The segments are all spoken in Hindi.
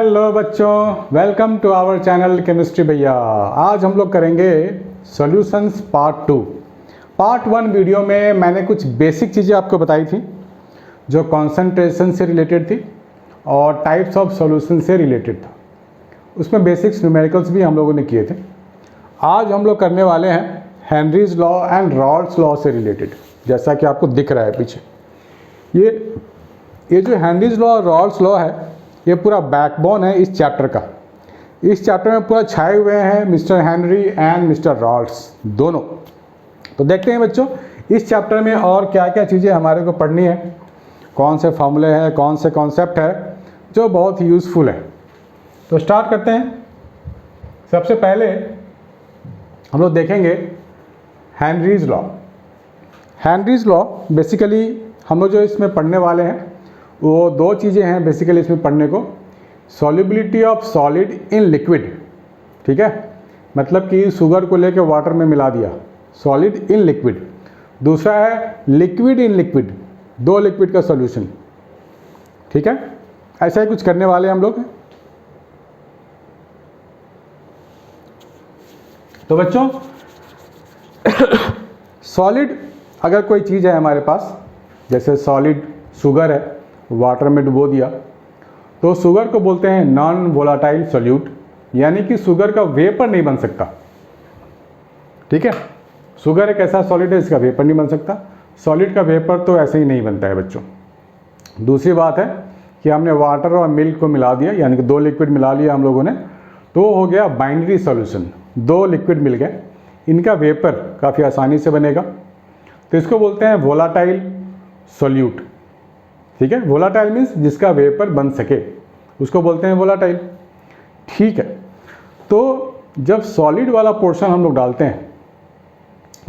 हेलो बच्चों, welcome to our channel chemistry Bhaiya. आज हम लोग करेंगे सॉल्यूशंस पार्ट 2। पार्ट 1 वीडियो में मैंने कुछ बेसिक चीज़ें आपको बताई थी जो कॉन्सेंट्रेशन से रिलेटेड थी और टाइप्स ऑफ सॉल्यूशन से रिलेटेड था। उसमें बेसिक्स न्यूमेरिकल्स भी हम लोगों ने किए थे। आज हम लोग करने वाले हैं Henry's law and Rawls law से रिलेटेड, जैसा कि आपको दिख रहा है पीछे। ये जो हेनरीज लॉ और रॉल्स लॉ है, ये पूरा बैकबोन है इस चैप्टर का। इस चैप्टर में पूरा छाए हुए हैं mister Henry and mister Raoult दोनों। तो देखते हैं बच्चों, इस चैप्टर में और क्या क्या चीज़ें हमारे को पढ़नी है, कौन से फॉर्मूले हैं, कौन से कॉन्सेप्ट है जो बहुत ही यूज़फुल है। तो स्टार्ट करते हैं। सबसे पहले हम लोग देखेंगे Henry's law. Henry's law basically हम लोग जो इसमें पढ़ने वाले हैं वो दो चीज़ें हैं बेसिकली इसमें पढ़ने को। Solubility of solid in liquid, ठीक है, मतलब कि शुगर को लेकर वाटर में मिला दिया, सॉलिड इन लिक्विड। दूसरा है लिक्विड इन लिक्विड, दो लिक्विड का सॉल्यूशन, ठीक है। ऐसा ही कुछ करने वाले हम लोग। तो बच्चों सॉलिड अगर कोई चीज़ है हमारे पास, जैसे सॉलिड शुगर है, वाटर में डुबो दिया, तो शुगर को बोलते हैं नॉन वोलाटाइल सॉल्यूट, यानी कि शुगर का वेपर नहीं बन सकता, ठीक है। शुगर एक ऐसा सॉलिड है इसका वेपर नहीं बन सकता। सॉलिड का वेपर तो ऐसे ही नहीं बनता है बच्चों। दूसरी बात है कि हमने वाटर और मिल्क को मिला दिया, यानी कि दो लिक्विड मिला लिया हम लोगों ने, तो हो गया बाइनरी सॉल्यूशन। दो लिक्विड मिल गए, इनका वेपर काफ़ी आसानी से बनेगा, तो इसको बोलते हैं वोलाटाइल सॉल्यूट, ठीक है। वोलाटाइल मीन्स जिसका वेपर बन सके उसको बोलते हैं वोलाटाइल, ठीक है। तो जब सॉलिड वाला पोर्शन हम लोग डालते हैं,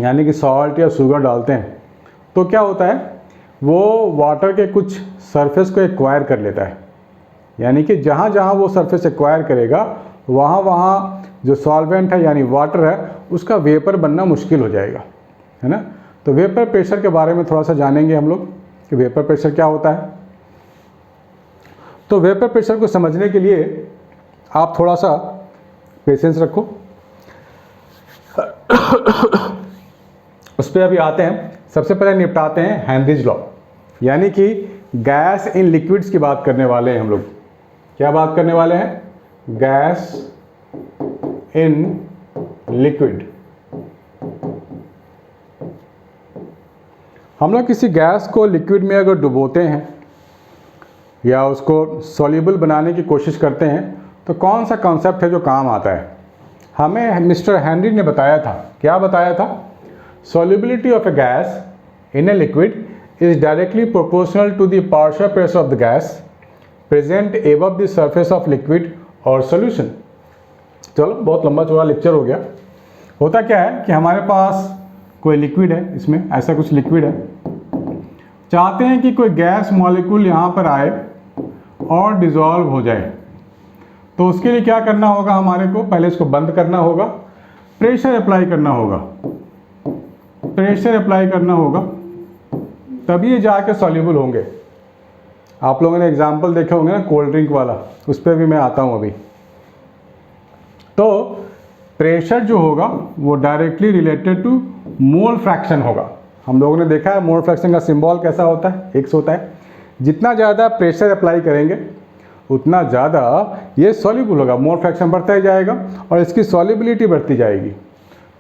यानी कि सॉल्ट या शुगर डालते हैं, तो क्या होता है, वो वाटर के कुछ सरफेस को एक्वायर कर लेता है, यानी कि जहाँ जहाँ वो सरफेस एक्वायर करेगा वहाँ वहाँ जो सॉल्वेंट है यानी वाटर है उसका वेपर बनना मुश्किल हो जाएगा, है ना। तो वेपर प्रेशर के बारे में थोड़ा सा जानेंगे हम लोग कि वेपर प्रेशर क्या होता है। तो वेपर प्रेशर को समझने के लिए आप थोड़ा सा पेशेंस रखो। उस पर अभी आते हैं। सबसे पहले निपटाते हैं हेनरीज लॉ, यानी कि गैस इन लिक्विड्स की बात करने वाले हैं हम लोग। क्या बात करने वाले हैं? Gas in liquid. हम लोग किसी गैस को लिक्विड में अगर डुबोते हैं या उसको सॉल्युबल बनाने की कोशिश करते हैं तो कौन सा कॉन्सेप्ट है जो काम आता है? हमें मिस्टर हेनरी ने बताया था। क्या बताया था? Solubility of a gas in a liquid is directly proportional to the partial pressure of the gas present above the surface of liquid और सॉल्यूशन। चलो, बहुत लंबा चौड़ा लेक्चर हो गया। होता क्या है कि हमारे पास कोई लिक्विड है, इसमें ऐसा कुछ लिक्विड है, चाहते हैं कि कोई गैस मॉलिक्यूल यहाँ पर आए और डिज़ोल्व हो जाए। तो उसके लिए क्या करना होगा हमारे को? पहले इसको बंद करना होगा, प्रेशर अप्लाई करना होगा, प्रेशर अप्लाई करना होगा, तभी ये जाके सॉल्युबल होंगे। आप लोगों ने एग्जाम्पल देखे होंगे ना कोल्ड ड्रिंक वाला, उस पर भी मैं आता हूँ अभी। तो प्रेशर जो होगा वो directly related to mole fraction होगा। हम लोगों ने देखा है मोल फ्रैक्शन का सिंबल कैसा होता है, एक्स होता है। जितना ज़्यादा प्रेशर अप्लाई करेंगे उतना ज़्यादा ये सॉल्युबल होगा, मोल फ्रैक्शन बढ़ता ही जाएगा और इसकी सॉल्युबिलिटी बढ़ती जाएगी।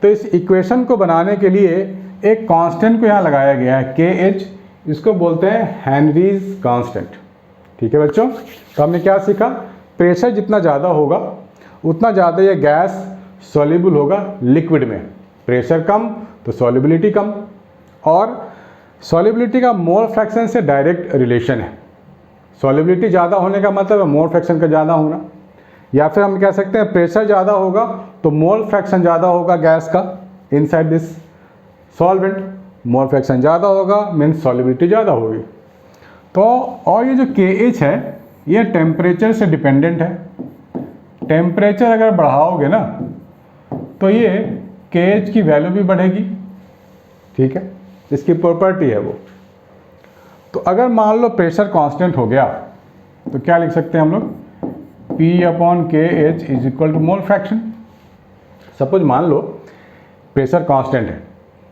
तो इस इक्वेशन को बनाने के लिए एक कांस्टेंट को यहाँ लगाया गया है, KH, इसको बोलते हैं हेनरीज कांस्टेंट, ठीक है बच्चों। तो हमने क्या सीखा? प्रेशर जितना ज़्यादा होगा उतना ज़्यादा ये गैस सॉल्युबल होगा लिक्विड में। प्रेशर कम तो सॉल्युबिलिटी कम, और सॉल्युबिलिटी का मोल फ्रैक्शन से डायरेक्ट रिलेशन है। सॉल्युबिलिटी ज़्यादा होने का मतलब है मोल फ्रैक्शन का ज़्यादा होना, या फिर हम कह सकते हैं प्रेशर ज़्यादा होगा तो मोल फ्रैक्शन ज़्यादा होगा गैस का inside this solvent. Mole fraction ज़्यादा होगा मीन्स सॉल्युबिलिटी ज़्यादा होगी। तो और ये जो KH है ये टेम्परेचर से डिपेंडेंट है। टेम्परेचर अगर बढ़ाओगे ना तो ये KH की वैल्यू भी बढ़ेगी, ठीक है, इसकी प्रॉपर्टी है वो। तो अगर मान लो प्रेशर कांस्टेंट हो गया तो क्या लिख सकते हैं हम लोग? P P upon K H is equal to mole fraction. Suppose मान लो प्रेशर कांस्टेंट है,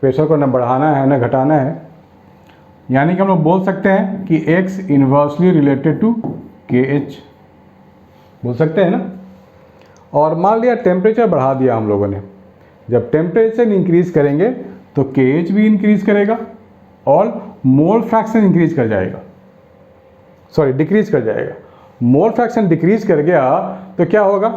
प्रेशर को न बढ़ाना है न घटाना है, यानी कि हम लोग बोल सकते हैं कि x इन्वर्सली रिलेटेड टू के एच, बोल सकते हैं ना। और मान लिया टेम्परेचर बढ़ा दिया हम लोगों ने, जब टेम्परेचर इंक्रीज करेंगे तो के एच भी इंक्रीज करेगा और मोल फ्रैक्शन इंक्रीज कर जाएगा, सॉरी डिक्रीज कर जाएगा। मोल फ्रैक्शन डिक्रीज कर गया तो क्या होगा,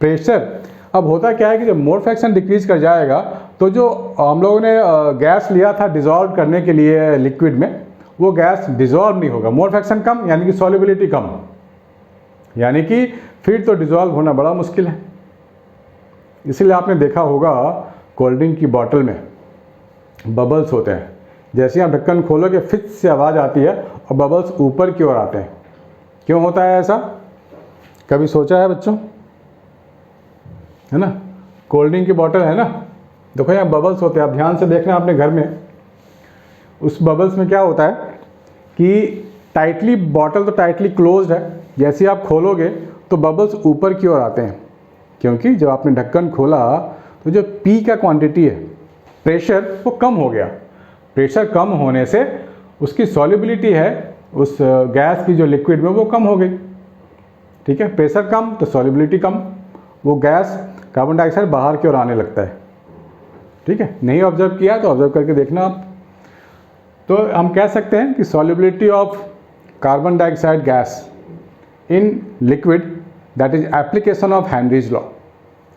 प्रेशर। अब होता क्या है कि जब मोल फ्रैक्शन डिक्रीज कर जाएगा तो जो हम लोगों ने गैस लिया था डिज़ोल्व करने के लिए लिक्विड में, वो गैस डिज़ोल्व नहीं होगा। मोल फ्रैक्शन कम यानी कि सॉल्युबिलिटी कम, यानी कि फिर तो डिज़ोल्व होना बड़ा मुश्किल है। इसलिए आपने देखा होगा कोल्ड ड्रिंक की बोतल में बबल्स होते हैं, जैसे आप ढक्कन खोलोगे फिट से आवाज़ आती है और बबल्स ऊपर की ओर आते हैं। क्यों होता है ऐसा, कभी सोचा है बच्चों? है ना, कोल्ड ड्रिंक की बोतल है ना, देखो यहाँ बबल्स होते हैं, आप ध्यान से देखना अपने घर में। उस बबल्स में क्या होता है कि टाइटली, बॉटल तो टाइटली क्लोज्ड है, जैसे आप खोलोगे तो बबल्स ऊपर की ओर आते हैं, क्योंकि जब आपने ढक्कन खोला तो जो पी का क्वांटिटी है, प्रेशर, वो कम हो गया। प्रेशर कम होने से उसकी सॉल्युबिलिटी है उस गैस की जो लिक्विड में, वो कम हो गई। ठीक है, प्रेशर कम तो सॉल्युबिलिटी कम, वो गैस कार्बन डाइऑक्साइड बाहर की ओर आने लगता है। ठीक है, नहीं ऑब्जर्व किया तो ऑब्जर्व करके देखना आप। तो हम कह सकते हैं कि solubility of carbon dioxide gas in liquid, that is application of Henry's law.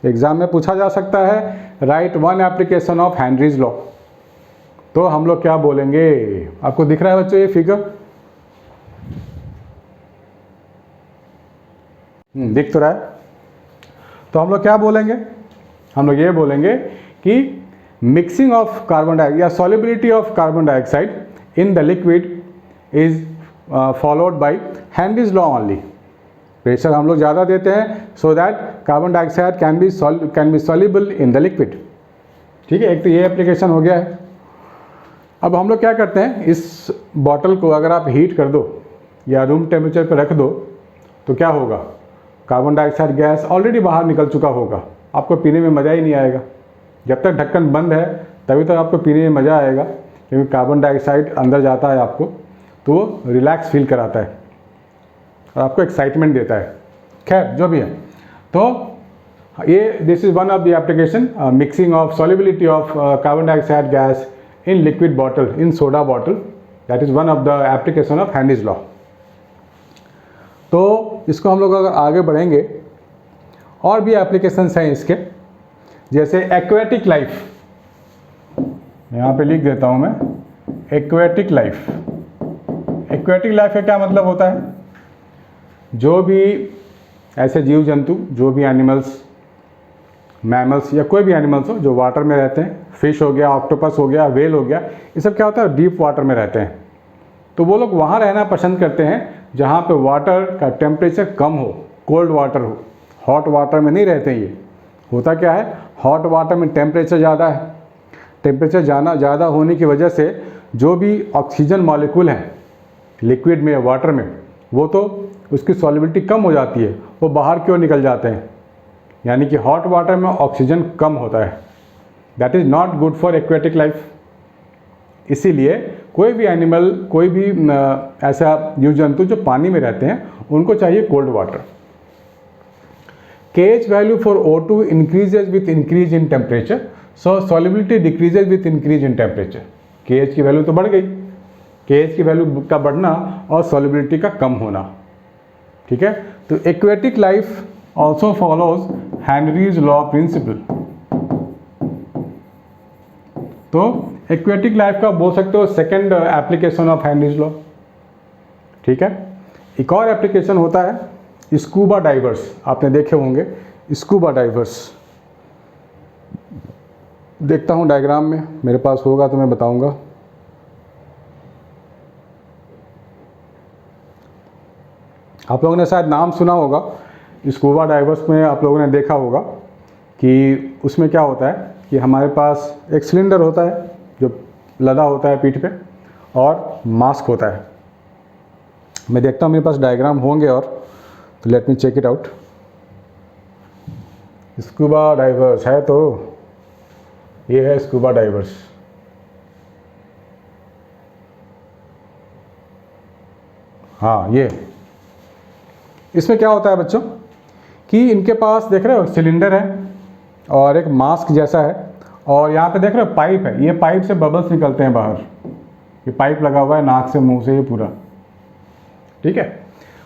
Exam में पूछा जा सकता है, right one application of Henry's law. तो हम लोग क्या बोलेंगे, आपको दिख रहा है बच्चों ये फिगर? दिख तो रहा है। तो हम लोग क्या बोलेंगे, हम लोग ये बोलेंगे कि मिक्सिंग ऑफ कार्बन डाइऑक्साइड या solubility of carbon dioxide in the liquid is followed by Henry's law only. Pressure हम लोग ज़्यादा देते हैं so that carbon dioxide can be soluble in the liquid. ठीक है, एक तो ये एप्लीकेशन हो गया है। अब हम लोग क्या करते हैं, इस बॉटल को अगर आप हीट कर दो या रूम टेम्परेचर पर रख दो तो क्या होगा, कार्बन डाइऑक्साइड गैस ऑलरेडी बाहर निकल चुका होगा, आपको पीने में मज़ा ही नहीं आएगा। जब तक ढक्कन बंद है तभी तक आपको पीने में मज़ा आएगा, क्योंकि कार्बन डाइऑक्साइड अंदर जाता है आपको तो वो रिलैक्स फील कराता है और आपको एक्साइटमेंट देता है। खैर जो भी है, तो ये this is one of the application, mixing of solubility of carbon dioxide gas in liquid bottle, in soda bottle, that is one of the application of Henry's law. तो इसको हम लोग अगर आगे बढ़ेंगे, और भी एप्लीकेशंस हैं इसके, जैसे एक्वेटिक लाइफ, यहाँ पे लिख देता हूँ मैं, एक्वेटिक लाइफ। एक्वेटिक लाइफ का क्या मतलब होता है, जो भी ऐसे जीव जंतु, जो भी एनिमल्स, मैमल्स या कोई भी एनिमल्स हो जो वाटर में रहते हैं, फिश हो गया, ऑक्टोपस हो गया, व्हेल हो गया, ये सब क्या होता है, डीप वाटर में रहते हैं। तो वो लोग वहाँ रहना पसंद करते हैं जहाँ पे वाटर का टेम्परेचर कम हो, कोल्ड वाटर हो। हॉट वाटर में नहीं रहते ये। होता क्या है, हॉट वाटर में टेम्परेचर ज़्यादा है, टेम्परेचर ज़्यादा होने की वजह से जो भी ऑक्सीजन मॉलिक्यूल हैं लिक्विड में, वाटर में, वो तो उसकी सॉल्युबिलिटी कम हो जाती है, वो बाहर की ओर निकल जाते हैं। यानी कि हॉट वाटर में ऑक्सीजन कम होता है, that is not good for aquatic life. इसीलिए कोई भी एनिमल, कोई भी ऐसा जीव जंतु जो पानी में रहते हैं, उनको चाहिए cold water. KH value for O2 increases with increase in temperature, so solubility decreases with increase in temperature. KH की वैल्यू तो बढ़ गई, KH की वैल्यू का बढ़ना और सॉल्युबिलिटी का कम होना। ठीक है, तो aquatic life also follows Henry's law principal. तो एक्वेटिक लाइफ का बोल सकते हो second application of Henry's law. ठीक है, एक और एप्लीकेशन होता है स्कूबा डाइवर्स, आपने देखे होंगे स्कूबा डाइवर्स। देखता हूँ डायग्राम में, मेरे पास होगा तो मैं बताऊंगा। आप लोगों ने शायद नाम सुना होगा स्कूबा डाइवर्स में, आप लोगों ने देखा होगा कि उसमें क्या होता है कि हमारे पास एक सिलेंडर होता है जो लदा होता है पीठ पे, और मास्क होता है। मैं देखता हूँ मेरे पास डायग्राम होंगे और तो let me check it out. Scuba divers है, तो ये है स्कूबा डाइवर्स। हाँ, ये इसमें क्या होता है बच्चों कि इनके पास देख रहे हो सिलेंडर है और एक मास्क जैसा है, और यहाँ पे देख रहे हो पाइप है। ये पाइप से बबल्स निकलते हैं बाहर, ये पाइप लगा हुआ है नाक से मुंह से, ये पूरा ठीक है।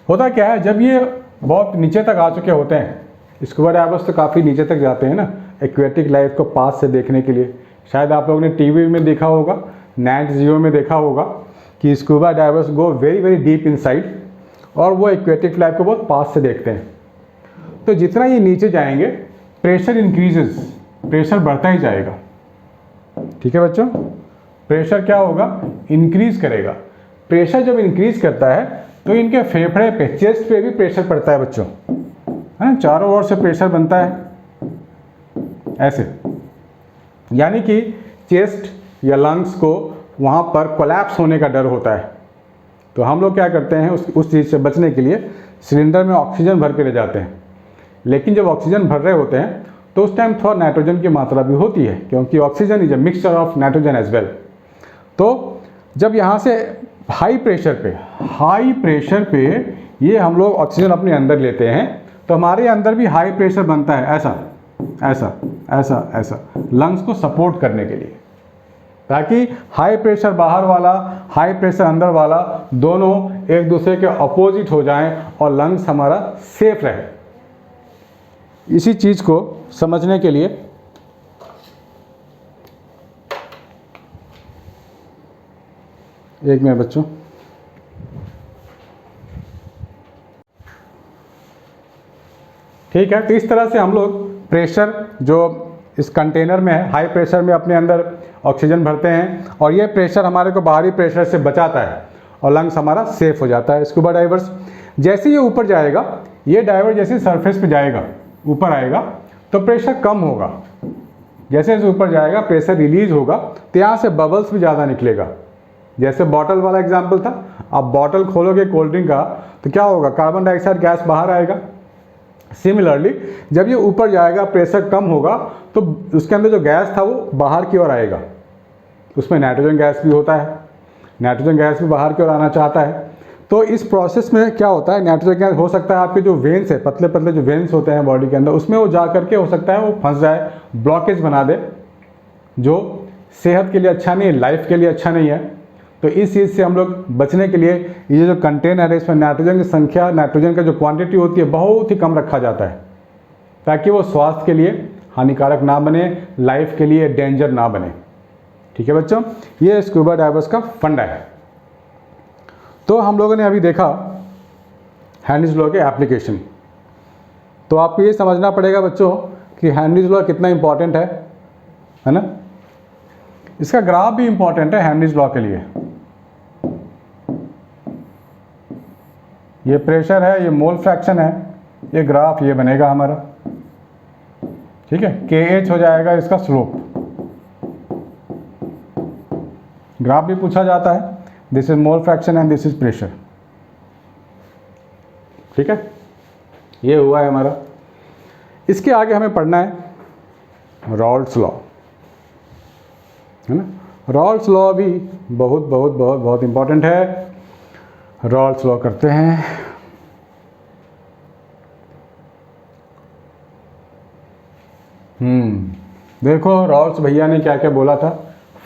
होता क्या है, जब ये बहुत नीचे तक आ चुके होते हैं, स्कूबा डाइवर्स तो काफ़ी नीचे तक जाते हैं ना एक्वेटिक लाइफ को पास से देखने के लिए। शायद आप लोगों ने टीवी में देखा होगा, नेट जियो में देखा होगा कि scuba divers go very very deep inside और वो एक्वेटिक लाइफ को बहुत पास से देखते हैं। तो जितना ये नीचे जाएंगे प्रेशर इंक्रीजेस, प्रेशर बढ़ता ही जाएगा, ठीक है बच्चों। प्रेशर क्या होगा, इंक्रीज करेगा। प्रेशर जब इंक्रीज करता है तो इनके फेफड़े पे, चेस्ट पे भी प्रेशर पड़ता है बच्चों, है ना, चारों ओर से प्रेशर बनता है ऐसे, यानी कि चेस्ट या लंग्स को वहाँ पर कोलैप्स होने का डर होता है। तो हम लोग क्या करते हैं, उस चीज़ से बचने के लिए सिलेंडर में ऑक्सीजन भर के ले जाते हैं। लेकिन जब ऑक्सीजन भर रहे होते हैं तो उस टाइम थोड़ा नाइट्रोजन की मात्रा भी होती है, क्योंकि oxygen is a mixture of nitrogen as well. तो जब यहाँ से हाई प्रेशर पे ये हम लोग ऑक्सीजन अपने अंदर लेते हैं, तो हमारे अंदर भी हाई प्रेशर बनता है, ऐसा ऐसा ऐसा ऐसा, लंग्स को सपोर्ट करने के लिए, ताकि हाई प्रेशर बाहर वाला, हाई प्रेशर अंदर वाला, दोनों एक दूसरे के अपोजिट हो जाएं और लंग्स हमारा सेफ रहे। इसी चीज़ को समझने के लिए एक मिनट बच्चों, ठीक है। तो इस तरह से हम लोग प्रेशर जो इस कंटेनर में है, हाई प्रेशर में अपने अंदर ऑक्सीजन भरते हैं और ये प्रेशर हमारे को बाहरी प्रेशर से बचाता है और लंग्स हमारा सेफ हो जाता है। स्कूबा डाइवर्स जैसे ये ऊपर जाएगा, ये डाइवर जैसे सरफेस पे जाएगा, ऊपर आएगा, तो प्रेशर कम होगा। जैसे जैसे ऊपर जाएगा प्रेशर रिलीज होगा, तो यहाँ से बबल्स भी ज़्यादा निकलेगा। जैसे बॉटल वाला एग्जाम्पल था, आप बॉटल खोलोगे कोल्ड ड्रिंक का तो क्या होगा, कार्बन डाइऑक्साइड गैस बाहर आएगा। सिमिलरली जब ये ऊपर जाएगा, प्रेशर कम होगा, तो उसके अंदर जो गैस था वो बाहर की ओर आएगा। उसमें नाइट्रोजन गैस भी होता है, नाइट्रोजन गैस भी बाहर की ओर आना चाहता है। तो इस प्रोसेस में क्या होता है, नाइट्रोजन गैस हो सकता है आपके जो वेन्स है, पतले पतले जो वेन्स होते हैं बॉडी के अंदर, उसमें वो जा करके हो सकता है वो फंस जाए, ब्लॉकेज बना दे, जो सेहत के लिए अच्छा नहीं है, लाइफ के लिए अच्छा नहीं है। तो इस चीज़ से हम लोग बचने के लिए ये जो कंटेनर है, इसमें नाइट्रोजन की संख्या, नाइट्रोजन का जो क्वांटिटी होती है बहुत ही कम रखा जाता है, ताकि वो स्वास्थ्य के लिए हानिकारक ना बने, लाइफ के लिए डेंजर ना बने। ठीक है बच्चों, ये स्कूबा डाइवर्स का फंडा है। तो हम लोगों ने अभी देखा हेनरीज लॉ के एप्लीकेशन। तो आपको ये समझना पड़ेगा बच्चों कि हेनरीज लॉ कितना इंपॉर्टेंट है ना। इसका ग्राफ भी इंपॉर्टेंट है हेनरीज लॉ के लिए। ये प्रेशर है, ये मोल फ्रैक्शन है, ये ग्राफ ये बनेगा हमारा, ठीक है। KH हो जाएगा इसका स्लोप। ग्राफ भी पूछा जाता है, this is mole fraction and this is pressure, ठीक है। ये हुआ है हमारा। इसके आगे हमें पढ़ना है रॉल्स लॉ, है ना। रॉल्स लॉ भी बहुत बहुत बहुत बहुत इंपॉर्टेंट है। रॉल्स लॉ करते हैं। देखो रॉल्स भैया ने क्या क्या बोला था,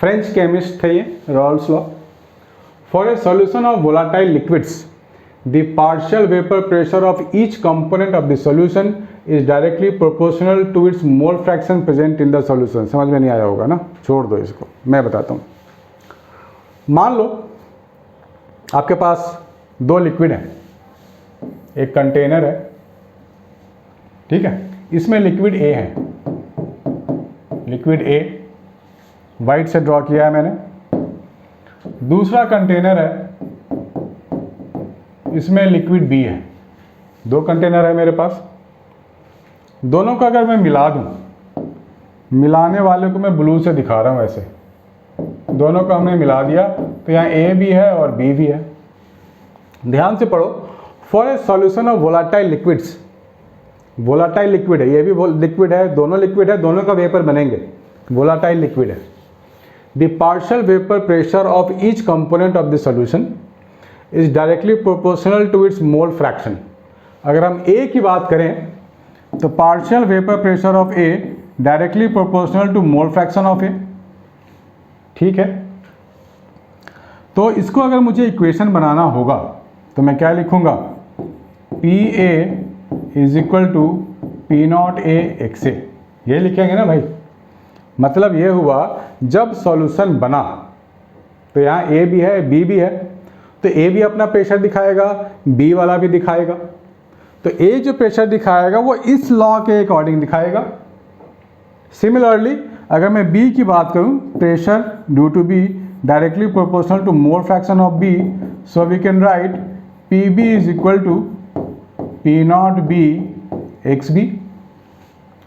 फ्रेंच केमिस्ट थे ये Raoult's law. For a solution of volatile liquids the partial vapour pressure of each component of the solution is directly proportional to its mole fraction present in the solution. समझ में नहीं आया होगा ना, छोड़ दो इसको, मैं बताता हूँ। मान लो आपके पास दो लिक्विड हैं, एक कंटेनर है, ठीक है। इसमें लिक्विड A है, लिक्विड A वाइट से ड्रॉ किया है मैंने। दूसरा कंटेनर है, इसमें लिक्विड B है। दो कंटेनर है मेरे पास, दोनों का अगर मैं मिला दूं, मिलाने वाले को मैं ब्लू से दिखा रहा हूं ऐसे, दोनों को हमने मिला दिया तो यहाँ A भी है और B भी है। ध्यान से पढ़ो, for a solution of volatile liquids, volatile liquid है, ये भी लिक्विड है, दोनों का वेपर बनेंगे, वोलाटाइल लिक्विड है। The partial vapour pressure of each component of the solution is directly proportional to its mole fraction. अगर हम ए की बात करें तो partial vapour pressure of A directly proportional to mole fraction of A, ठीक है। तो इसको अगर मुझे इक्वेशन बनाना होगा तो मैं क्या लिखूंगा, P A is equal to P not A X A, ये लिखेंगे ना भाई। मतलब ये हुआ जब सॉल्यूशन बना तो यहाँ ए भी है बी भी है, तो ए भी अपना प्रेशर दिखाएगा, बी वाला भी दिखाएगा। तो ए जो प्रेशर दिखाएगा वो इस लॉ के अकॉर्डिंग दिखाएगा। सिमिलरली अगर मैं बी की बात करूं, pressure due to B directly proportional to mole fraction of B, so we can write P B is equal to P not B X B.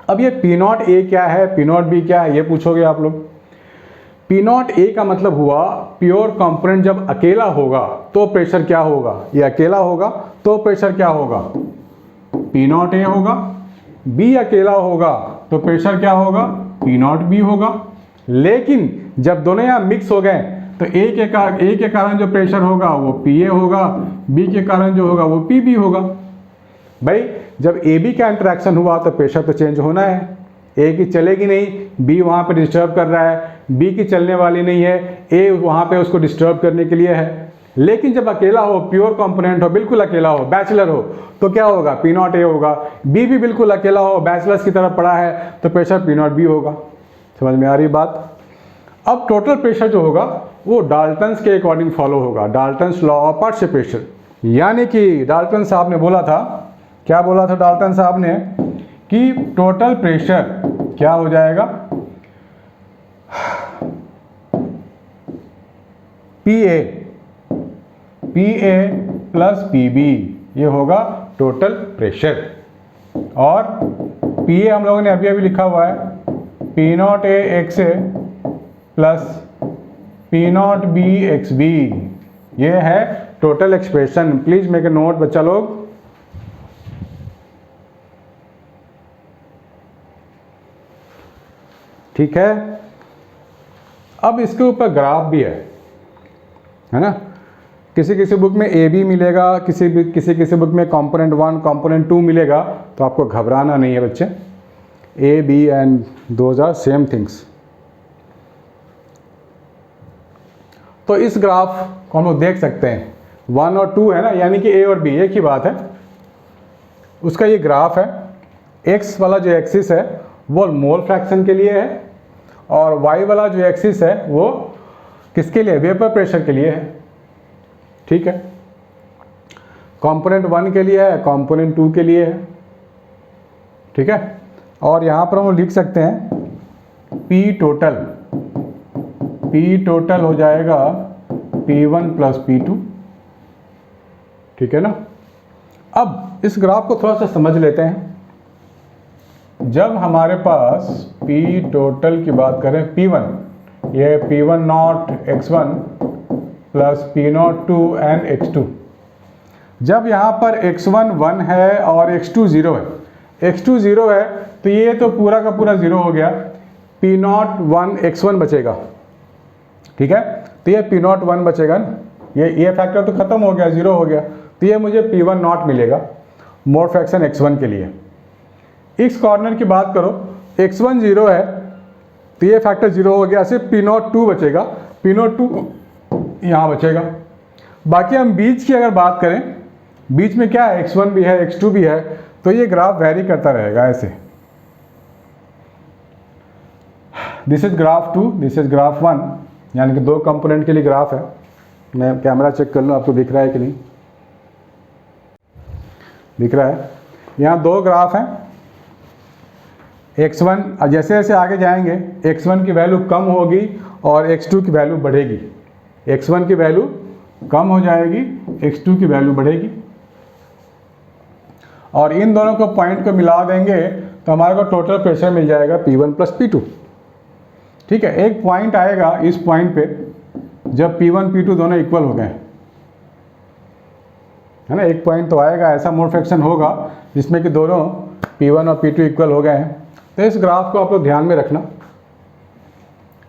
अब ये पी नॉट ए क्या है, पी नॉट बी क्या है, ये पूछोगे आप लोग। पी नॉट ए का मतलब हुआ प्योर कंपोनेंट जब अकेला होगा तो प्रेशर क्या होगा, ये अकेला होगा तो प्रेशर क्या होगा, पी नॉट ए होगा। बी अकेला होगा तो प्रेशर क्या होगा, पी नॉट बी होगा। लेकिन जब दोनों यहाँ मिक्स हो गए तो ए के कारण जो प्रेशर होगा वो पी ए होगा, बी के कारण जो होगा वो पी बी होगा। भाई जब ए बी का इंटरेक्शन हुआ तो प्रेशर तो चेंज होना है, ए की चलेगी नहीं, बी वहाँ पे डिस्टर्ब कर रहा है, बी की चलने वाली नहीं है, ए वहाँ पे उसको डिस्टर्ब करने के लिए है। लेकिन जब अकेला हो, प्योर कंपोनेंट हो, बिल्कुल अकेला हो, बैचलर हो, तो क्या होगा, पी नॉट ए होगा। बी भी बिल्कुल अकेला हो, बैचलर्स की तरफ पड़ा है, तो प्रेशर पी नॉट बी होगा। समझ में आ रही बात। अब टोटल प्रेशर जो होगा वो डाल्टन्स के अकॉर्डिंग फॉलो होगा, Dalton's law of partial pressure. यानी कि डाल्टन साहब ने बोला था, क्या बोला था डाल्टन साहब ने, कि टोटल प्रेशर क्या हो जाएगा, P A plus P B, ये होगा टोटल प्रेशर। और पी ए हम लोगों ने अभी अभी लिखा हुआ है, P not A X A plus P not B X B, ये है total expression. Please make a note बच्चा लोग। ठीक है। अब इसके ऊपर ग्राफ भी है ना। किसी किसी बुक में ए बी मिलेगा, किसी बुक में कंपोनेंट 1 कंपोनेंट 2 मिलेगा, तो आपको घबराना नहीं है बच्चे। A B and those are same things. तो इस ग्राफ को हम लोग देख सकते हैं, 1 और 2 है ना, यानी कि ए और बी एक ही बात है। उसका ये ग्राफ है। एक्स वाला जो एक्सिस है वो मोल फ्रैक्शन के लिए है, और वाई वाला जो एक्सिस है वो किसके लिए, वेपर प्रेशर के लिए है। ठीक है, कंपोनेंट 1 के लिए है, कंपोनेंट 2 के लिए है। ठीक है, और यहाँ पर हम लिख सकते हैं P टोटल हो जाएगा P1 प्लस P2। ठीक है ना। अब इस ग्राफ को थोड़ा सा समझ लेते हैं। जब हमारे पास P टोटल की बात करें, P1, ये P1 not x1 plus P not 2 and x2। जब यहाँ पर x1 1 है और x2 0 है, x2 0 है तो ये तो पूरा का पूरा 0 हो गया, P नॉट 1 x1 बचेगा। ठीक है, तो ये P नॉट 1 बचेगा ना, ये फैक्टर तो खत्म हो गया, 0 हो गया, तो ये मुझे P1 नॉट मिलेगा मोल फ्रैक्शन x1 के लिए। इस कॉर्नर की बात करो, x1 0 है तो ये फैक्टर 0 हो गया, सिर्फ P नॉट 2 बचेगा, P नॉट 2 यहाँ बचेगा। बाकी हम बीच की अगर बात करें, बीच में क्या है, x1 भी है x2 भी है, तो ये ग्राफ वेरी करता रहेगा ऐसे। This is graph 2, this is graph 1, यानी कि 2 कंपोनेंट के लिए ग्राफ है। मैं कैमरा चेक कर लूँ आपको दिख रहा है कि नहीं, दिख रहा है। यहाँ 2 ग्राफ हैं। x1 जैसे जैसे आगे जाएंगे x1 की वैल्यू कम होगी और x2 की वैल्यू बढ़ेगी। x1 की वैल्यू कम हो जाएगी, x2 की वैल्यू बढ़ेगी, और इन दोनों को पॉइंट को मिला देंगे तो हमारे को टोटल प्रेशर मिल जाएगा P1 प्लस P2। ठीक है, एक पॉइंट आएगा इस पॉइंट पे जब P1 P2 दोनों इक्वल हो गए, है ना। एक पॉइंट तो आएगा, ऐसा मोड फ्रैक्शन होगा जिसमें कि दोनों P1 और P2 इक्वल हो गए हैं। तो इस ग्राफ को आप लोग ध्यान में रखना,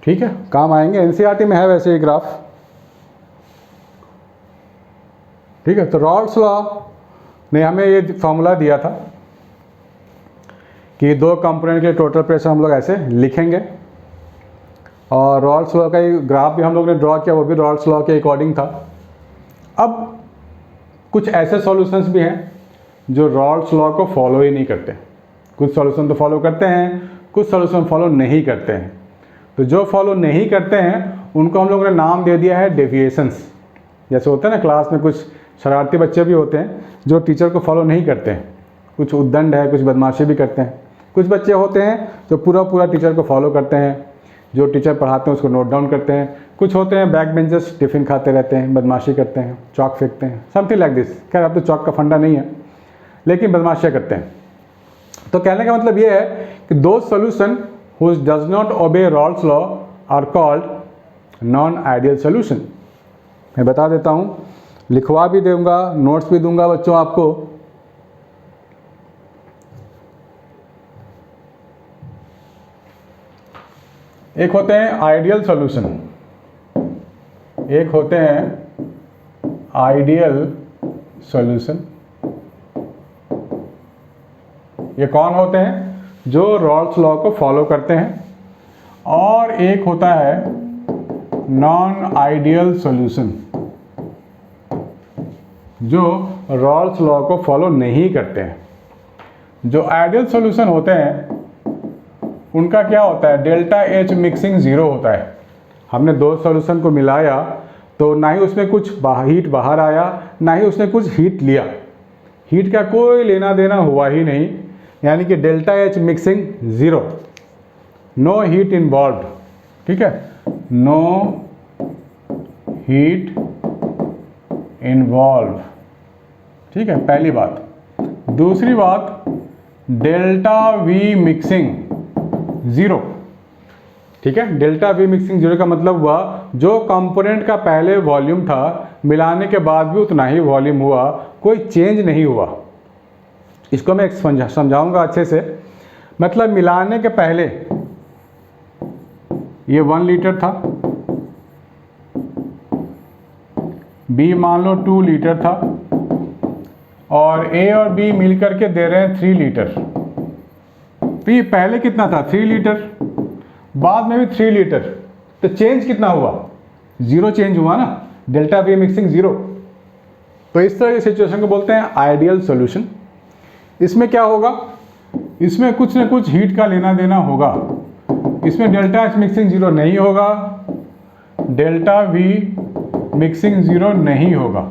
ठीक है, काम आएंगे। एनसीईआरटी में है वैसे ये ग्राफ, ठीक है। तो रॉल्स लॉ ने हमें ये फॉर्मूला दिया था कि दो कंपोनेंट के टोटल प्रेशर हम लोग ऐसे लिखेंगे, और रॉल्स लॉ का ये ग्राफ भी हम लोग ने ड्रॉ किया, वो भी रॉल्स लॉ के अकॉर्डिंग था। अब कुछ ऐसे सॉल्यूशंस भी हैं जो रॉल्स लॉ को फॉलो ही नहीं करते। कुछ सॉल्यूशन तो फॉलो करते हैं, कुछ सॉल्यूशन फॉलो नहीं करते हैं। तो जो फॉलो नहीं करते हैं उनको हम लोगों ने नाम दे दिया है डेविएशंस। जैसे होता है ना, क्लास में कुछ शरारती बच्चे भी होते हैं जो टीचर को फॉलो नहीं करते हैं, कुछ उद्दंड है, कुछ बदमाशी भी करते हैं। कुछ बच्चे होते हैं जो पूरा टीचर को फॉलो करते हैं, जो टीचर पढ़ाते हैं उसको नोट डाउन करते हैं। कुछ होते हैं बैक बेंचर्स, टिफ़िन खाते रहते हैं, बदमाशी करते हैं, चौक फेंकते हैं, समथिंग लाइक दिस। खैर अब तो चौक का फंडा नहीं है, लेकिन बदमाशियाँ करते हैं। तो कहने का मतलब ये है कि दो solution which does not obey Raoult's law are called non ideal solution. मैं बता देता हूँ, लिखवा भी दूंगा, नोट्स भी दूंगा बच्चों आपको। एक होते हैं आइडियल सॉल्यूशन, एक होते हैं आइडियल सॉल्यूशन। ये कौन होते हैं? जो रॉल्स लॉ को फॉलो करते हैं। और एक होता है नॉन आइडियल सॉल्यूशन, जो रॉल्स लॉ को फॉलो नहीं करते हैं। जो आइडियल सॉल्यूशन होते हैं उनका क्या होता है, डेल्टा एच मिक्सिंग ज़ीरो होता है। हमने दो सॉल्यूशन को मिलाया तो ना ही उसमें कुछ हीट बाहर आया, ना ही उसने कुछ हीट लिया। हीट का कोई लेना देना हुआ ही नहीं, यानी कि delta H mixing zero, no heat involve, ठीक है, नो हीट इन्वॉल्व, ठीक है, पहली बात। दूसरी बात, डेल्टा वी मिक्सिंग ज़ीरो, ठीक है। डेल्टा वी मिक्सिंग ज़ीरो का मतलब हुआ जो कंपोनेंट का पहले वॉल्यूम था मिलाने के बाद भी उतना ही वॉल्यूम हुआ, कोई चेंज नहीं हुआ। इसको मैं समझाऊंगा अच्छे से। मतलब मिलाने के पहले ये 1 लीटर था, बी मान लो 2 लीटर था, और ए और बी मिलकर के दे रहे हैं 3 लीटर। तो ये पहले कितना था, 3 लीटर, बाद में भी 3 लीटर। तो चेंज कितना हुआ, ज़ीरो चेंज हुआ ना, डेल्टा वी मिक्सिंग ज़ीरो। तो इस तरह की सिचुएशन को बोलते हैं आइडियल सॉल्यूशन। इसमें क्या होगा, इसमें कुछ न कुछ हीट का लेना देना होगा। इसमें डेल्टा एच मिक्सिंग ज़ीरो नहीं होगा, डेल्टा वी मिक्सिंग ज़ीरो नहीं होगा।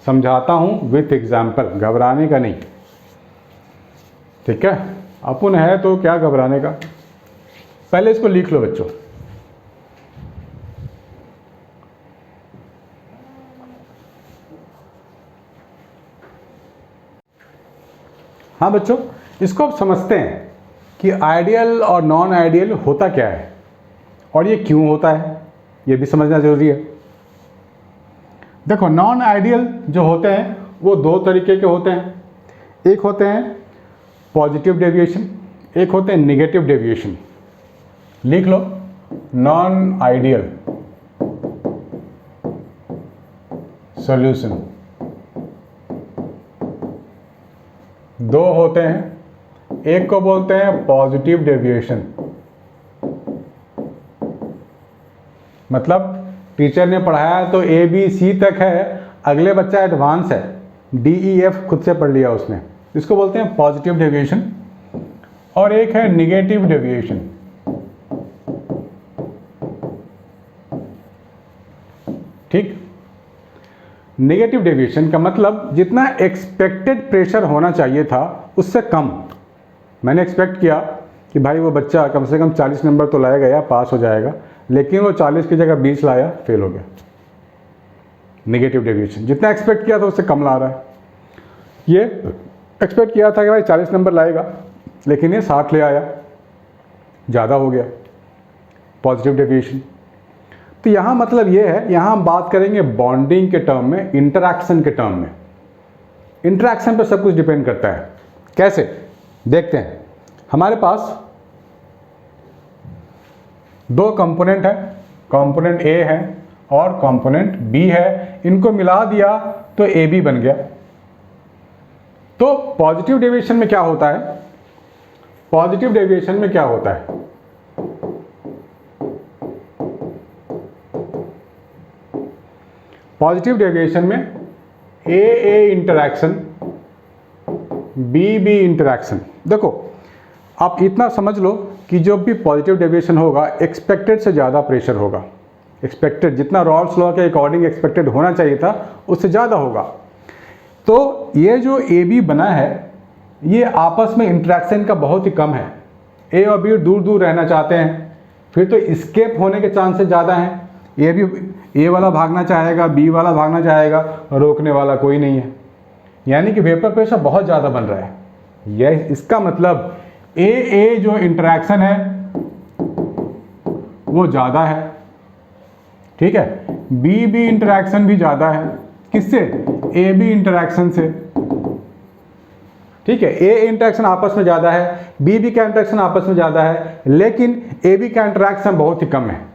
समझाता हूँ विथ एग्जाम्पल, घबराने का नहीं, ठीक है। अपन है तो क्या घबराने का। पहले इसको लिख लो बच्चों। हाँ बच्चों, इसको आप समझते हैं कि आइडियल और नॉन आइडियल होता क्या है और ये क्यों होता है, ये भी समझना जरूरी है। देखो, नॉन आइडियल जो होते हैं वो दो तरीके के होते हैं। एक होते हैं पॉजिटिव डेविएशन, एक होते हैं नेगेटिव डेविएशन। लिख लो, नॉन आइडियल सॉल्यूशन दो होते हैं। एक को बोलते हैं पॉजिटिव डेविएशन, मतलब टीचर ने पढ़ाया तो ए बी सी तक है, अगले बच्चा एडवांस है, डी ई एफ खुद से पढ़ लिया उसने, इसको बोलते हैं पॉजिटिव डेविएशन। और एक है निगेटिव डेविएशन। ठीक, नेगेटिव डेविएशन का मतलब जितना एक्सपेक्टेड प्रेशर होना चाहिए था उससे कम। मैंने एक्सपेक्ट किया कि भाई वो बच्चा कम से कम 40 नंबर तो लाएगा या पास हो जाएगा, लेकिन वो 40 की जगह 20 लाया, फेल हो गया। नेगेटिव डेविएशन, जितना एक्सपेक्ट किया था उससे कम ला रहा है। ये एक्सपेक्ट किया था कि भाई 40 नंबर लाएगा, लेकिन ये 60 ले आया, ज़्यादा हो गया, पॉजिटिव डेविएशन। तो यहाँ मतलब ये है, यहाँ हम बात करेंगे बॉन्डिंग के टर्म में, इंटरैक्शन के टर्म में। इंटरेक्शन पर सब कुछ डिपेंड करता है। कैसे देखते हैं। हमारे पास दो कंपोनेंट है, कंपोनेंट ए है और कंपोनेंट बी है, इनको मिला दिया तो ए बी बन गया। तो पॉजिटिव डेविएशन में क्या होता है, पॉजिटिव डेविएशन में क्या होता है, पॉजिटिव डेविएशन में ए इंटरैक्शन बी इंटरैक्शन। देखो आप इतना समझ लो कि जो भी पॉजिटिव डेविएशन होगा एक्सपेक्टेड से ज़्यादा प्रेशर होगा। एक्सपेक्टेड जितना रॉल्स लॉ के अकॉर्डिंग एक्सपेक्टेड होना चाहिए था उससे ज़्यादा होगा। तो ये जो ए बी बना है ये आपस में इंटरेक्शन का बहुत ही कम है। ए और बी दूर दूर रहना चाहते हैं, फिर तो इस्केप होने के चांसेस ज़्यादा हैं। ए वाला भागना चाहेगा, बी वाला भागना चाहेगा, रोकने वाला कोई नहीं है। यानी कि वेपर प्रेशर बहुत ज़्यादा बन रहा है। यह इसका मतलब ए जो इंटरेक्शन है वो ज़्यादा है, ठीक है। बी इंटरेक्शन भी ज़्यादा है, किससे, ए बी इंटरेक्शन से, ठीक है। ए इंटरेक्शन आपस में ज़्यादा है, बी का इंटरेक्शन आपस में ज़्यादा है, लेकिन ए बी का इंटरेक्शन बहुत ही कम है।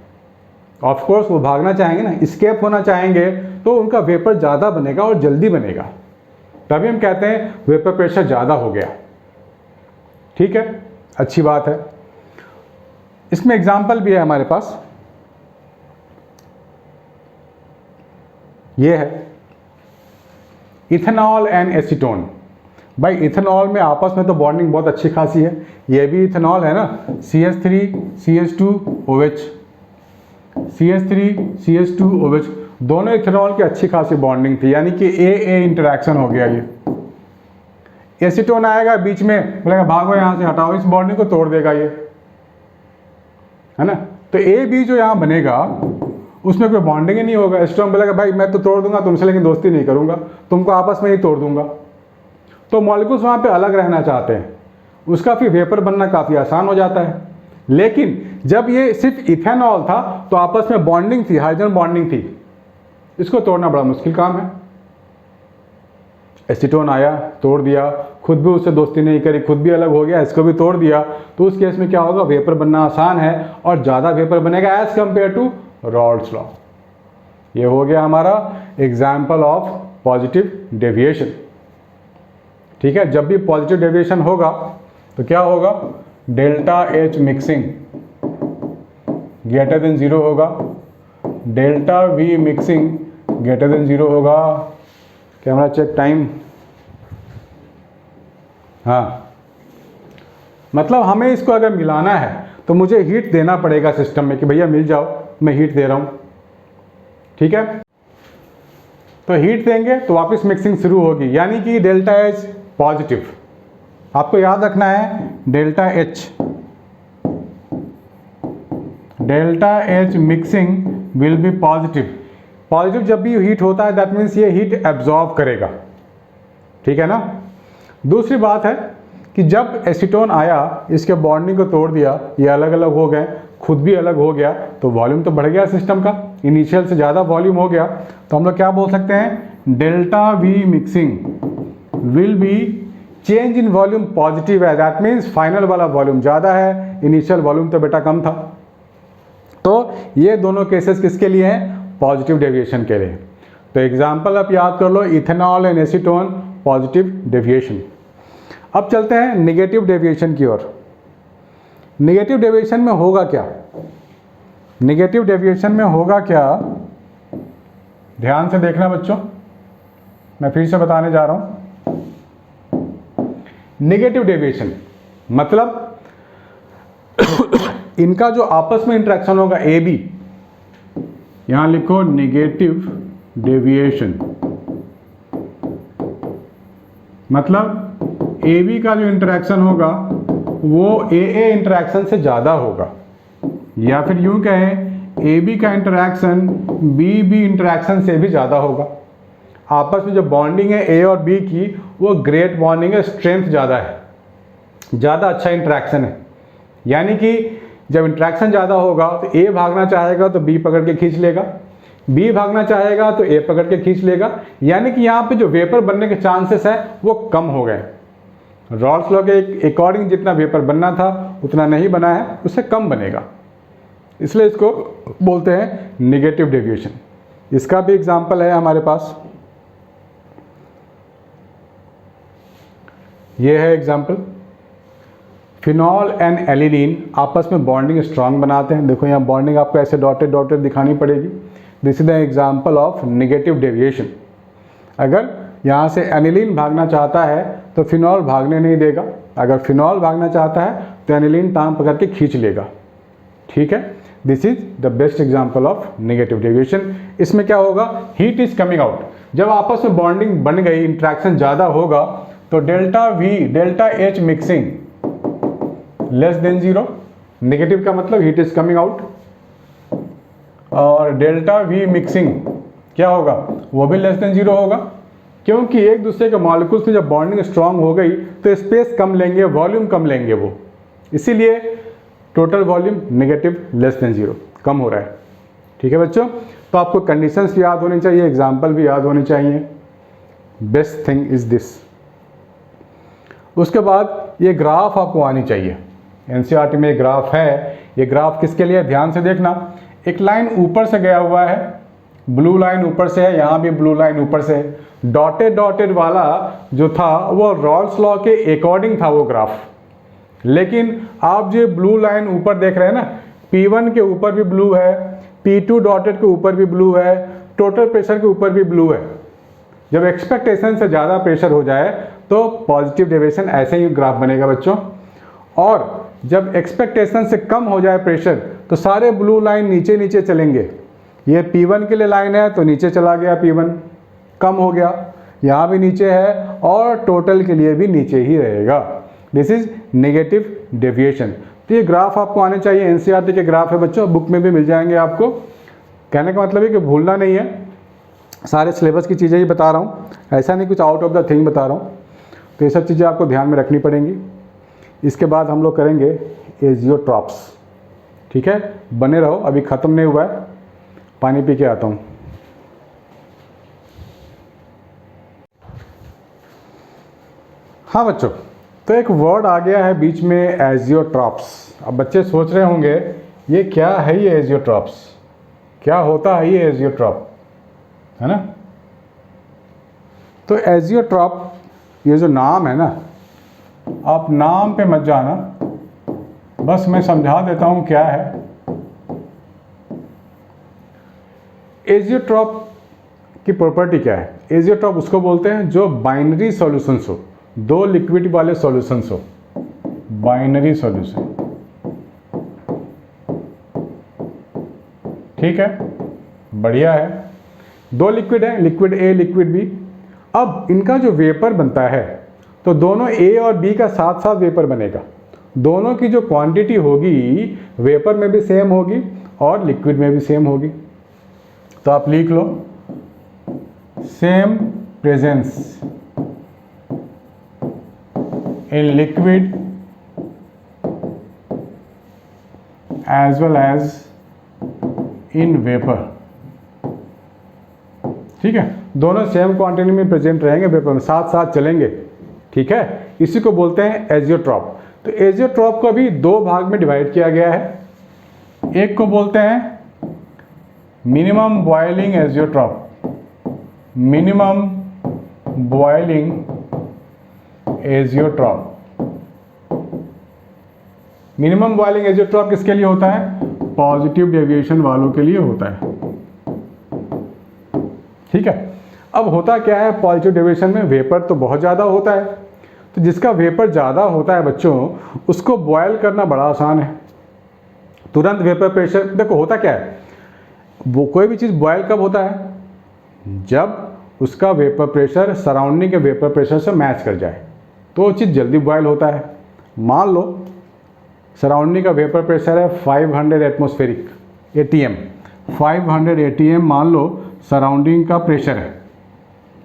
ऑफ कोर्स वो भागना चाहेंगे ना, एस्केप होना चाहेंगे, तो उनका वेपर ज़्यादा बनेगा और जल्दी बनेगा, तभी हम कहते हैं वेपर प्रेशर ज़्यादा हो गया, ठीक है। अच्छी बात है। इसमें एग्जाम्पल भी है हमारे पास, ये है इथेनॉल एंड एसीटोन। भाई इथेनॉल में आपस में तो बॉन्डिंग बहुत अच्छी खासी है, ये भी इथेनॉल है ना, CH3 CH2OH, CH3 CH2OH, दोनों इथेनॉल की अच्छी खासी बॉन्डिंग थी, यानी कि ए इंटरेक्शन हो गया। ये एसीटोन आएगा बीच में, बोलेगा भागो यहाँ से, हटाओ, इस बॉन्डिंग को तोड़ देगा ये, है ना। तो ए बी जो यहाँ बनेगा उसमें कोई बॉन्डिंग ही नहीं होगा। एसीटोन बोलेगा भाई मैं तो तोड़ दूंगा तुमसे, लेकिन दोस्ती नहीं करूंगा, तुमको आपस में ही तोड़ दूंगा। तो मॉलिक्यूल्स वहाँ पे अलग रहना चाहते हैं, उसका फिर वेपर बनना काफ़ी आसान हो जाता है। लेकिन जब ये सिर्फ इथेनॉल था तो आपस में बॉन्डिंग थी, हाइड्रोजन बॉन्डिंग थी, इसको तोड़ना बड़ा मुश्किल काम है। एसीटोन आया, तोड़ दिया, खुद भी उससे दोस्ती नहीं करी, खुद भी अलग हो गया, इसको भी तोड़ दिया, तो उस केस में क्या होगा, वेपर बनना आसान है और ज़्यादा वेपर बनेगा as compared to Raoult's law. ये हो गया हमारा एग्जाम्पल ऑफ पॉजिटिव डेविएशन, ठीक है। जब भी पॉजिटिव डेविएशन होगा तो क्या होगा, delta H mixing greater than 0 होगा, delta V mixing greater than 0 होगा। कैमरा चेक टाइम, हाँ, मतलब हमें इसको अगर मिलाना है तो मुझे हीट देना पड़ेगा सिस्टम में कि भैया मिल जाओ, मैं हीट दे रहा हूँ, ठीक है। तो हीट देंगे तो वापस मिक्सिंग शुरू होगी, यानी कि डेल्टा H पॉजिटिव। आपको याद रखना है delta H mixing will be positive. Positive जब भी हीट होता है दैट मीन्स ये हीट एब्जॉर्ब करेगा, ठीक है ना। दूसरी बात है कि जब एसीटोन आया, इसके बॉन्डिंग को तोड़ दिया, ये अलग अलग हो गए, खुद भी अलग हो गया, तो वॉल्यूम तो बढ़ गया सिस्टम का, इनिशियल से ज़्यादा वॉल्यूम हो गया। तो हम लोग क्या बोल सकते हैं, delta V mixing will be change in volume positive है, दैट मीन्स फाइनल वाला वॉल्यूम ज़्यादा है, इनिशियल वॉल्यूम तो बेटा कम था। तो ये दोनों केसेस किसके लिए हैं, पॉजिटिव डेविएशन के लिए। तो एग्जाम्पल आप याद कर लो, ethanol and acetone positive deviation. अब चलते हैं नेगेटिव डेविएशन की ओर। नेगेटिव डेविएशन में होगा क्या, नेगेटिव डेविएशन में होगा क्या, ध्यान से देखना बच्चों, मैं फिर से बताने जा रहा हूं। नेगेटिव डेविएशन मतलब इनका जो आपस में इंटरेक्शन होगा ए बी, यहां लिखो नेगेटिव डेविएशन, मतलब ए बी का जो इंटरेक्शन होगा वो ए इंटरेक्शन से ज़्यादा होगा, या फिर यूं कहें ए बी का इंटरेक्शन बी इंटरेक्शन से भी ज़्यादा होगा। आपस में जो बॉन्डिंग है ए और बी की वो ग्रेट बॉन्डिंग है, स्ट्रेंथ ज़्यादा है, ज़्यादा अच्छा इंटरेक्शन है। यानी कि जब इंटरेक्शन ज़्यादा होगा तो ए भागना चाहेगा तो बी पकड़ के खींच लेगा, बी भागना चाहेगा तो ए पकड़ के खींच लेगा, यानी कि यहाँ पे जो वेपर बनने के चांसेस है वो कम हो गए। रॉल्स लॉ के अकॉर्डिंग जितना वेपर बनना था उतना नहीं बना है, उससे कम बनेगा, इसलिए इसको बोलते हैं निगेटिव डेविएशन। इसका भी एग्जाम्पल है हमारे पास, ये है एग्जाम्पल। फिनॉल एंड एलिलीन आपस में बॉन्डिंग स्ट्रांग बनाते हैं। देखो यहाँ बॉन्डिंग आपको ऐसे डॉटेड डॉटेड दिखानी पड़ेगी। This is the example of negative deviation. अगर यहाँ से एनिलीन भागना चाहता है तो फिनॉल भागने नहीं देगा, अगर फिनॉल भागना चाहता है तो एनिलीन टांग पकड़ के खींच लेगा। ठीक है, this is the best example of negative deviation. इसमें क्या होगा, हीट इज कमिंग आउट। जब आपस में बॉन्डिंग बन गई, इंट्रैक्शन ज़्यादा होगा तो delta we delta H mixing less than 0। Negative का मतलब हीट इज कमिंग आउट, और डेल्टा वी मिक्सिंग क्या होगा, वो भी लेस देन 0 होगा, क्योंकि एक दूसरे के मॉलिक्यूल्स की जब बॉन्डिंग स्ट्रांग हो गई तो स्पेस कम लेंगे, वॉल्यूम कम लेंगे वो, इसीलिए total volume negative less than 0 कम हो रहा है। ठीक है बच्चों, तो आपको कंडीशंस याद होनी चाहिए, एग्जाम्पल भी याद होने चाहिए। Best thing is this. उसके बाद ये ग्राफ आपको आनी चाहिए। एनसीईआरटी में ग्राफ है, ये ग्राफ किसके लिए, ध्यान से देखना। एक लाइन ऊपर से गया हुआ है, ब्लू लाइन ऊपर से है, यहाँ भी ब्लू लाइन ऊपर से है। डॉटेड डॉटेड वाला जो था वो रॉल्स लॉ के अकॉर्डिंग था वो ग्राफ, लेकिन आप जो ब्लू लाइन ऊपर देख रहे हैं ना, P1 के ऊपर भी ब्लू है, P2 डॉटेड के ऊपर भी ब्लू है, टोटल प्रेशर के ऊपर भी ब्लू है। जब एक्सपेक्टेशन से ज़्यादा प्रेशर हो जाए तो पॉजिटिव डेविएशन ऐसे ही ग्राफ बनेगा बच्चों, और जब एक्सपेक्टेशन से कम हो जाए प्रेशर तो सारे ब्लू लाइन नीचे नीचे चलेंगे। ये P1 के लिए लाइन है तो नीचे चला गया, P1 कम हो गया, यहाँ भी नीचे है, और टोटल के लिए भी नीचे ही रहेगा। This is negative deviation. तो ये ग्राफ आपको आने चाहिए, एनसीईआरटी के ग्राफ है बच्चों, बुक में भी मिल जाएंगे आपको। कहने का मतलब है कि भूलना नहीं है, सारे सिलेबस की चीज़ें ही बता रहा हूँ, ऐसा नहीं कुछ आउट ऑफ द थिंग बता रहा हूँ। तो ये सब चीज़ें आपको ध्यान में रखनी पड़ेंगी। इसके बाद हम लोग करेंगे एजियोट्रॉप्स। ठीक है, बने रहो, अभी ख़त्म नहीं हुआ है, पानी पी के आता हूँ। हाँ बच्चों, तो एक वर्ड आ गया है बीच में, एजियोट्रॉप्स। अब बच्चे सोच रहे होंगे ये क्या है, ये एजियोट्रॉप्स क्या होता है, ये एजियोट्रॉप है ना। तो एजियोट्रॉप ये जो नाम है ना, आप नाम पे मत जाना, बस मैं समझा देता हूँ क्या है। एजियोट्रॉप की प्रॉपर्टी क्या है, एजियोट्रॉप उसको बोलते हैं जो बाइनरी सॉल्यूशंस हो, दो लिक्विड वाले सॉल्यूशंस हो, बाइनरी सॉल्यूशन। ठीक है, बढ़िया है। दो लिक्विड है, लिक्विड ए लिक्विड बी। अब इनका जो वेपर बनता है तो दोनों ए और बी का साथ साथ वेपर बनेगा। दोनों की जो क्वांटिटी होगी वेपर में भी सेम होगी और लिक्विड में भी सेम होगी। तो आप लिख लो, same presence in liquid as well as in vapour. ठीक है, दोनों सेम क्वांटिटी में प्रेजेंट रहेंगे, वेपर में साथ साथ चलेंगे। ठीक है, इसी को बोलते हैं एजियोट्रॉप। तो एजियोट्रॉप को भी दो भाग में डिवाइड किया गया है। एक को बोलते हैं minimum boiling azeotrope, minimum boiling azeotrope. Minimum boiling azeotrope किसके लिए होता है, पॉजिटिव डेविएशन वालों के लिए होता है। ठीक है, अब होता क्या है, पॉजिटिव डेविएशन में वेपर तो बहुत ज़्यादा होता है, तो जिसका वेपर ज़्यादा होता है बच्चों उसको बॉयल करना बड़ा आसान है। तुरंत वेपर प्रेशर, देखो होता क्या है, वो कोई भी चीज़ बॉयल कब होता है, जब उसका वेपर प्रेशर सराउंडिंग के वेपर प्रेशर से मैच कर जाए तो वो चीज़ जल्दी बॉयल होता है। मान लो सराउंडिंग का वेपर प्रेशर है 500 एटमॉस्फेरिक ATM, 500 ATM मान लो सराउंडिंग का प्रेशर है।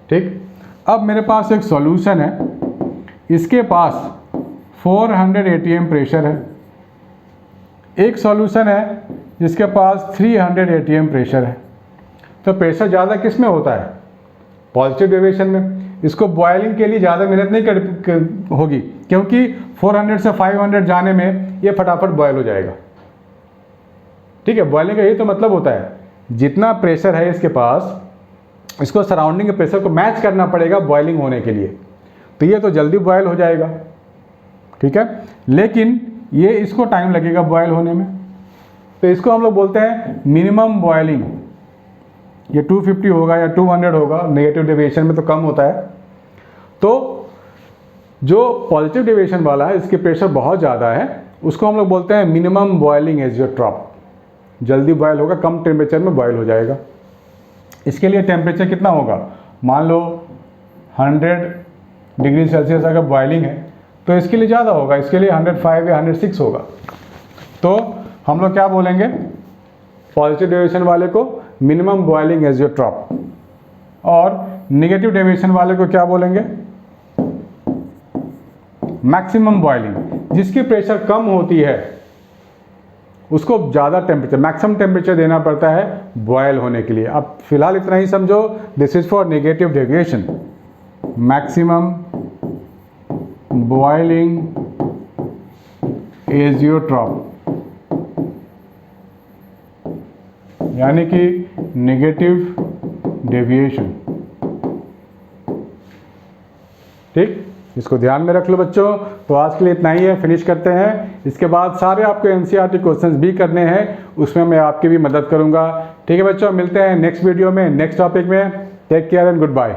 ठीक, अब मेरे पास एक सॉल्यूशन है, इसके पास 400 ATM प्रेशर है। एक सॉल्यूशन है जिसके पास 300 ATM प्रेशर है। तो प्रेशर ज़्यादा किस में होता है? पॉजिटिव डेविएशन में। इसको बॉयलिंग के लिए ज़्यादा मेहनत नहीं होगी, क्योंकि 400 से 500 जाने में ये फटाफट बॉयल हो जाएगा। ठीक है, बॉयलिंग का यही तो मतलब होता है, जितना प्रेशर है इसके पास, इसको सराउंडिंग के प्रेशर को मैच करना पड़ेगा बॉयलिंग होने के लिए, तो ये तो जल्दी बॉयल हो जाएगा। ठीक है, लेकिन ये इसको टाइम लगेगा बॉयल होने में, तो इसको हम लोग बोलते हैं मिनिमम बॉयलिंग। ये 250 होगा या 200 होगा, नेगेटिव डेविएशन में तो कम होता है। तो जो पॉजिटिव डेविएशन वाला है, इसके प्रेशर बहुत ज़्यादा है, उसको हम लोग बोलते हैं मिनिमम बॉयलिंग एजियोट्रॉप। जल्दी बॉयल होगा, कम टेम्परेचर में बॉयल हो जाएगा। इसके लिए टेम्परेचर कितना होगा? मान लो 100 डिग्री सेल्सियस अगर बॉयलिंग है तो इसके लिए ज़्यादा होगा, इसके लिए 105 या 106 होगा। तो हम लोग क्या बोलेंगे? पॉजिटिव डेविएशन वाले को मिनिमम बॉयलिंग एजियोट्रॉप, और नेगेटिव डेविएशन वाले को क्या बोलेंगे? Maximum boiling. जिसकी प्रेशर कम होती है उसको ज़्यादा टेम्परेचर, मैक्सिमम टेम्परेचर देना पड़ता है बॉयल होने के लिए। अब फिलहाल इतना ही समझो, this is for negative deviation. Maximum boiling azeotrope, यानी कि नेगेटिव डेविएशन। ठीक, इसको ध्यान में रख लो बच्चों। तो आज के लिए इतना ही है, फिनिश करते हैं। इसके बाद सारे आपको एनसीईआरटी क्वेश्चंस भी करने हैं, उसमें मैं आपकी भी मदद करूंगा। ठीक है बच्चों, मिलते हैं नेक्स्ट वीडियो में, नेक्स्ट टॉपिक में। Take care and good bye.